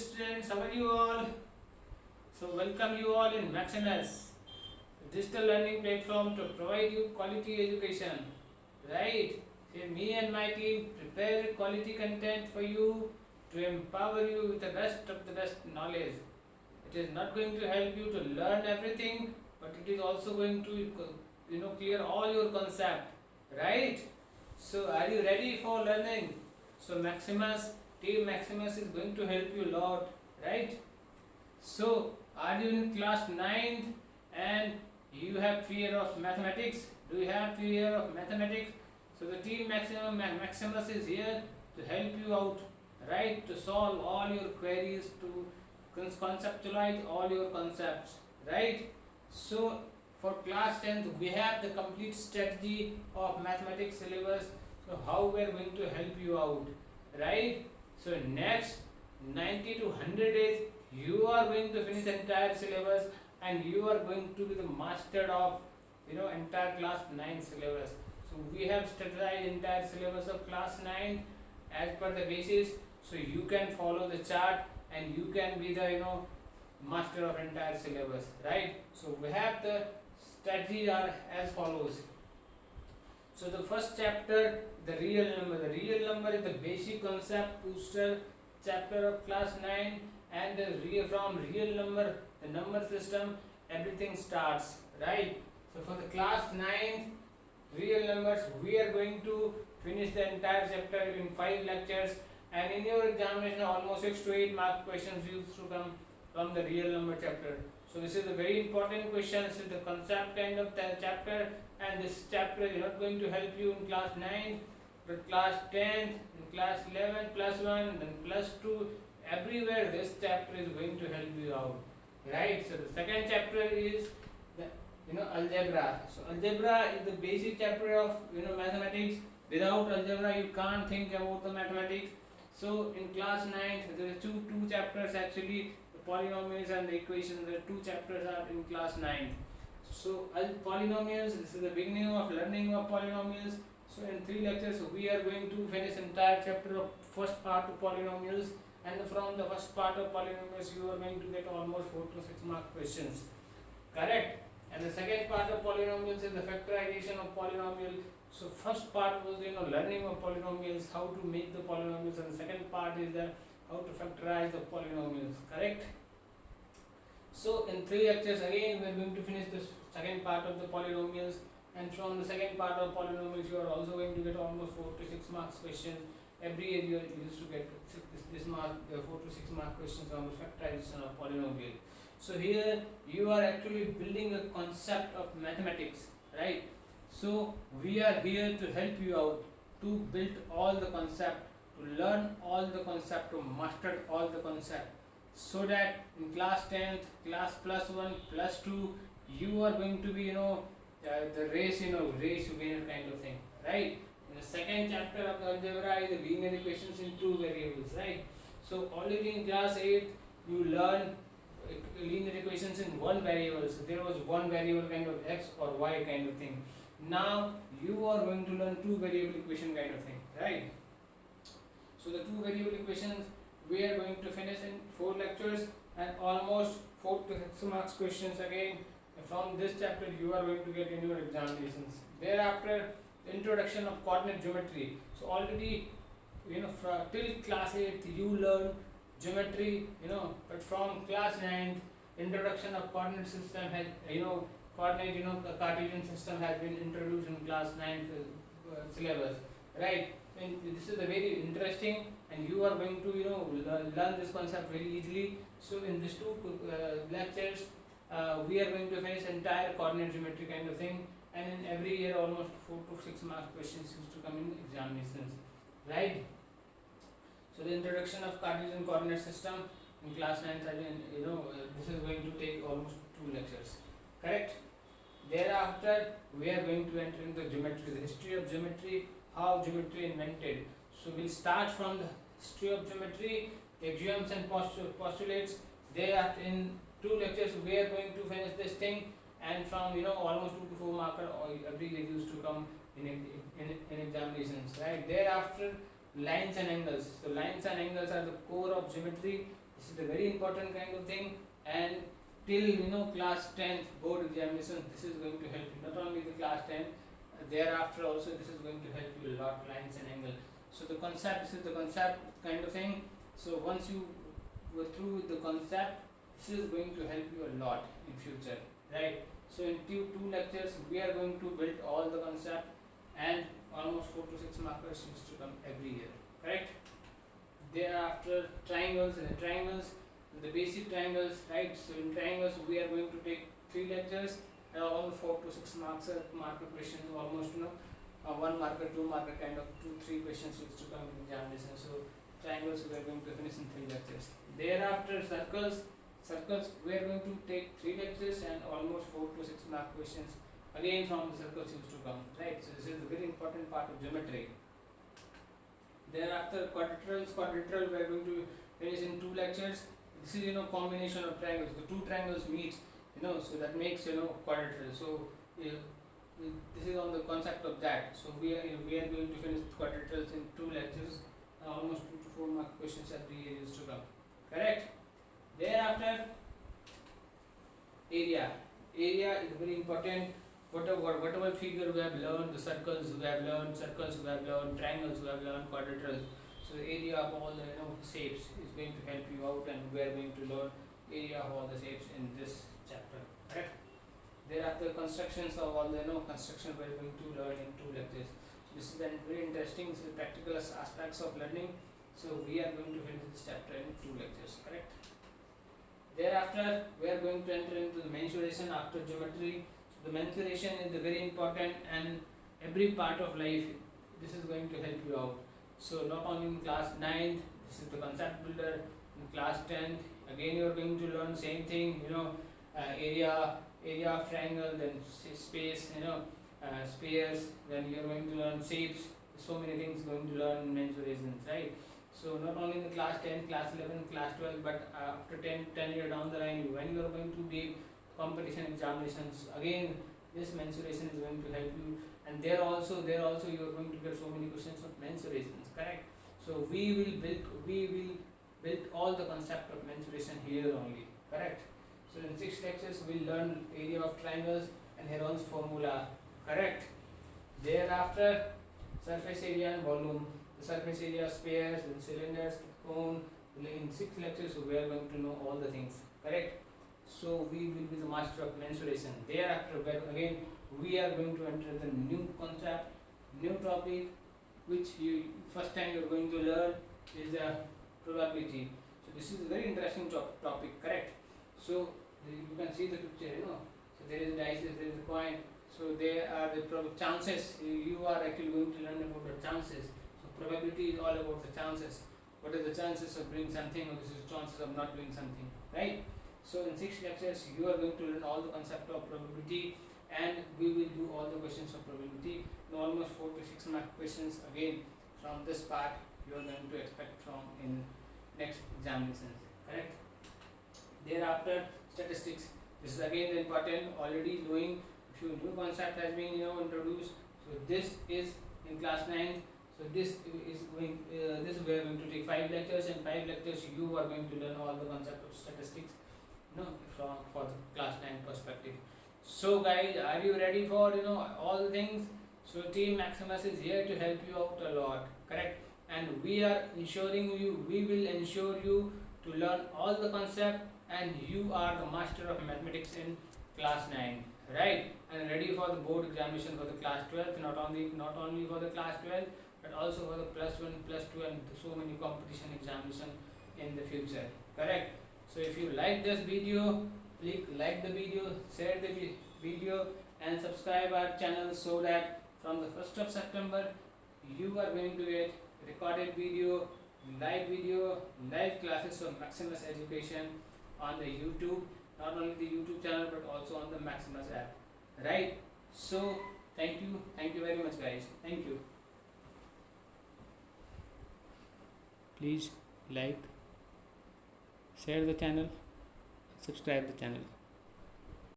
students, how are you all? So welcome you all in Maximus, a digital learning platform to provide you quality education. Right? So me and my team prepare quality content for you to empower you with the best of the best knowledge. It is not going to help you to learn everything, but it is also going to clear all your concept. Right? So are you ready for learning? So Maximus, Team Maximus is going to help you a lot, right? So are you in class 9th and you have fear of mathematics? Do you have fear of mathematics? So the Team Maximus is here to help you out, right? To solve all your queries, to conceptualize all your concepts, right? So for class 10th we have the complete strategy of mathematics syllabus. So how we are going to help you out, right? So next 90 to 100 days you are going to finish entire syllabus and you are going to be the master of entire class 9 syllabus. So we have strategized entire syllabus of class 9 as per the basis, so you can follow the chart and you can be the master of entire syllabus, right? So we have the strategies are as follows. So the first chapter, the real number. The real number is the basic concept booster chapter of class 9, and from real number, the number system, everything starts, right? So for the class 9 real numbers, we are going to finish the entire chapter in 5 lectures, and in your examination almost 6 to 8 mark questions used to come from the real number chapter. So this is a very important question. This is the concept kind of chapter, and this chapter is not going to help you in class 9, but class 10, in class 11, plus 1, then plus 2, everywhere this chapter is going to help you out, right? So the second chapter is the algebra. So algebra is the basic chapter of mathematics. Without algebra you can't think about the mathematics. So in class 9 there are two chapters actually, the polynomials and the equations. The two chapters are in class 9. So polynomials, this is the beginning of learning of polynomials. So in 3 lectures we are going to finish entire chapter of first part of polynomials, and from the first part of polynomials you are going to get almost 4 to 6 mark questions, correct? And the second part of polynomials is the factorization of polynomial. So first part was learning of polynomials, how to make the polynomials, and the second part is the how to factorize the polynomials, correct? So in 3 lectures again we are going to finish this second part of the polynomials, and from the second part of polynomials you are also going to get almost 4 to 6 marks questions. Every year you are used to get this mark 4 to 6 mark questions on the factorization of polynomial. So here you are actually building a concept of mathematics, right? So we are here to help you out to build all the concept, to learn all the concept, to master all the concept, so that in class 10th, class plus 1, plus 2, you are going to be the race winner kind of thing, right? In the second chapter of the algebra is the linear equations in 2 variables, right? So already in class 8 you learn linear equations in 1 variable. So there was 1 variable kind of x or y kind of thing. Now you are going to learn 2 variable equation kind of thing, right? So the 2 variable equations we are going to finish in 4 lectures, and almost 4 to 6 marks questions again from this chapter you are going to get in your examinations. Thereafter, the introduction of coordinate geometry. So already till class 8 you learn geometry, but from class 9 introduction of coordinate system has coordinate Cartesian system has been introduced in class 9 syllabus, right? And this is a very interesting, and you are going to learn this concept very easily. So in these 2 lectures we are going to finish entire coordinate geometry kind of thing, and in every year almost 4 to 6 mark questions used to come in examinations, right? So the introduction of Cartesian coordinate system in class 9, this is going to take almost 2 lectures, correct? Thereafter we are going to enter into geometry, the history of geometry, how geometry invented. So we'll start from the history of geometry, axioms and postulates. Thereafter in 2 lectures we are going to finish this thing, and from almost 2 to 4 marker every year used to come in examinations, right? Thereafter lines and angles. So lines and angles are the core of geometry. This is a very important kind of thing, and till class 10th board examination, this is going to help you. Not only the class 10, thereafter also this is going to help you a lot, lines and angle. So the concept, this is the concept kind of thing. So once you go through with the concept, this is going to help you a lot in future, right? So in two lectures we are going to build all the concept, and almost 4 to 6 markers used to come every year, correct? Thereafter triangles, and the basic triangles, right? So in triangles we are going to take 3 lectures, all 4 to 6 marker questions, almost 1 marker, 2 marker kind of 2-3 questions used to come in examination. So triangles we are going to finish in 3 lectures. Thereafter circles we are going to take 3 lectures and almost 4 to 6 mark questions again from the circles used to come, right? So this is a very important part of geometry. Thereafter quadrilaterals we are going to finish in 2 lectures. This is combination of triangles. The 2 triangles meet, so that makes quadrilateral. So this is on the concept of that. So we are going to finish quadrilaterals in 2 lectures. Almost 2 to 4 mark questions every year used to come, correct? Thereafter area is very important. Whatever figure we have learned, the circles we have learned, triangles we have learned, quadrilaterals. So the area of all the shapes is going to help you out, and we are going to learn area of all the shapes in this chapter, correct? Thereafter constructions of all the construction we are going to learn in 2 lectures. So this is a very interesting practical aspects of learning. So we are going to finish this chapter in 2 lectures, correct? Thereafter we are going to enter into the mensuration after geometry. So the mensuration is the very important, and every part of life this is going to help you out. So not only in class 9th, this is the concept builder. In class 10th, again you are going to learn same thing, area of triangle, then space, spheres, then you are going to learn shapes. So many things going to learn in mensurations, right? So not only in the class 10, class 11, class 12, but after 10 years down the line, when you are going to give competition examinations, again this mensuration is going to help you. And there also you are going to get so many questions of mensurations, correct? So we will build all the concept of mensuration here only, correct? So in 6 lectures we will learn area of triangles and Heron's formula, correct? Thereafter surface area and volume, the surface area of spheres and cylinders, cone. In 6 lectures we are going to know all the things, correct? So we will be the master of mensuration. Thereafter again we are going to enter the new concept, new topic, which you first time you are going to learn is the probability. So this is a very interesting topic, correct? So you can see the picture, so there is dice, there is a coin. So there are the chances. You are actually going to learn about the chances. So probability is all about the chances. What are the chances of doing something, or this is chances of not doing something, right? So in 6 lectures you are going to learn all the concept of probability, and we will do all the questions of probability. Almost 4 to 6 mark questions again from this part you are going to expect from in next examinations, correct? Thereafter statistics. This is again important, already knowing if your new concept has been introduced. So this is in class 9. So this is going this we are going to take 5 lectures, and 5 lectures you are going to learn all the concept of statistics, from for the class 9 perspective. So guys, are you ready for all the things? So Team Maximus is here to help you out a lot, correct? And we will ensure you to learn all the concept, and you are the master of mathematics in class 9, right? And ready for the board examination for the class 12, not only for the class 12, but also for the plus 1, plus 2, and so many competition examination in the future, correct? So if you like this video, please like the video, share the video, and subscribe our channel, so that from the 1st of September you are going to get recorded video, live classes of Maximus Education on the YouTube, not only the YouTube channel but also on the Maximus app, right? So thank you very much guys, thank you. Please like, share the channel, subscribe the channel.